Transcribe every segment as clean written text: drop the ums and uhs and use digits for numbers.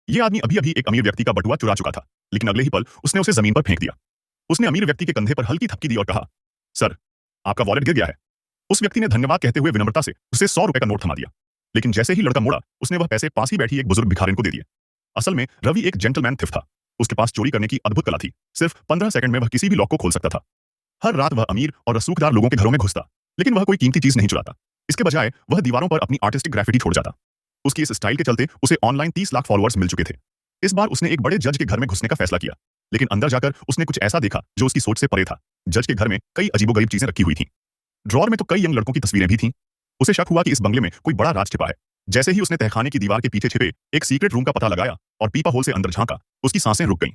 ये आदमी अभी अभी एक अमीर व्यक्ति का बटुआ चुरा चुका था, लेकिन अगले ही पल उसने उसे जमीन पर फेंक दिया। उसने अमीर व्यक्ति के कंधे पर हल्की थपकी दी और कहा, सर, आपका वॉलेट गिर गया है। उस व्यक्ति ने धन्यवाद कहते हुए विनम्रता से उसे 100 रुपए का नोट थमा दिया, लेकिन जैसे ही लड़का मुड़ा, उसने वह पैसे पास ही बैठी एक बुजुर्ग भिखारिन को दे दिए। असल में रवि एक जेंटलमैन थिफ था। उसके पास चोरी करने की अद्भुत कला थी। सिर्फ 15 सेकंड में वह किसी भी लॉक को खोल सकता था। हर रात वह अमीर और रसूखदार लोगों के घरों में घुसता, लेकिन वह कोई कीमती चीज नहीं चुराता। इसके बजाय वह दीवारों पर अपनी आर्टिस्टिक ग्राफिटी छोड़ जाता। उसकी इस स्टाइल के चलते उसे ऑनलाइन 30 लाख फॉलोअर्स मिल चुके थे। इस बार उसने एक बड़े जज के घर में घुसने का फैसला किया, लेकिन अंदर जाकर उसने कुछ ऐसा देखा जो उसकी सोच से परे था। जज के घर में कई अजीबोगरीब चीजें रखी हुई थीं। ड्रॉर में तो कई यंग लड़कों की तस्वीरें भी थीं। उसे शक हुआ कि इस बंगले में कोई बड़ा राज छिपा है। जैसे ही उसने तहखाने की दीवार के पीछे छिपे एक सीक्रेट रूम का पता लगाया और पीपा होल से अंदर झांका, उसकी सांसें रुक गईं।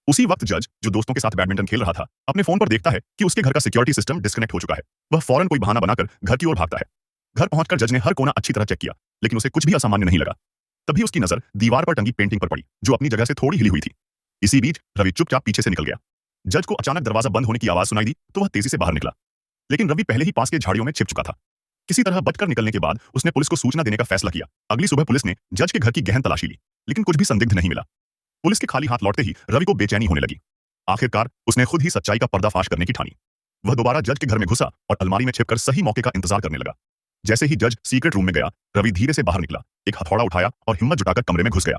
उसी वक्त जज, जो दोस्तों के साथ बैडमिंटन खेल रहा था, अपने फोन पर देखता है कि उसके घर का सिक्योरिटी सिस्टम डिस्कनेक्ट हो चुका है। वह फौरन कोई बहाना बनाकर घर की ओर भागता है। घर पहुंचकर जज ने हर कोना अच्छी तरह चेक किया, लेकिन उसे कुछ भी असामान्य नहीं लगा। तभी उसकी नजर दीवार पर टंगी पेंटिंग पर पड़ी, जो अपनी जगह से थोड़ी हिली हुई थी। इसी बीच रवि चुपचाप पीछे से निकल गया। जज को अचानक दरवाजा बंद होने की आवाज सुनाई दी तो वह तेजी से बाहर निकला, लेकिन रवि पहले ही पास के झाड़ियों में छिप चुका था। किसी तरह बचकर निकलने के बाद उसने पुलिस को सूचना देने का फैसला किया। अगली सुबह पुलिस ने जज के घर की गहन तलाशी ली, लेकिन कुछ भी संदिग्ध नहीं मिला। पुलिस के खाली हाथ लौटते ही रवि को बेचैनी होने लगी। आखिरकार उसने खुद ही सच्चाई का पर्दाफाश करने की ठानी। वह दोबारा जज के घर में घुसा और अलमारी में छिपकर सही मौके का इंतजार करने लगा। जैसे ही जज सीक्रेट रूम में गया, रवि धीरे से बाहर निकला, एक हथौड़ा उठाया और हिम्मत जुटाकर कमरे में घुस गया।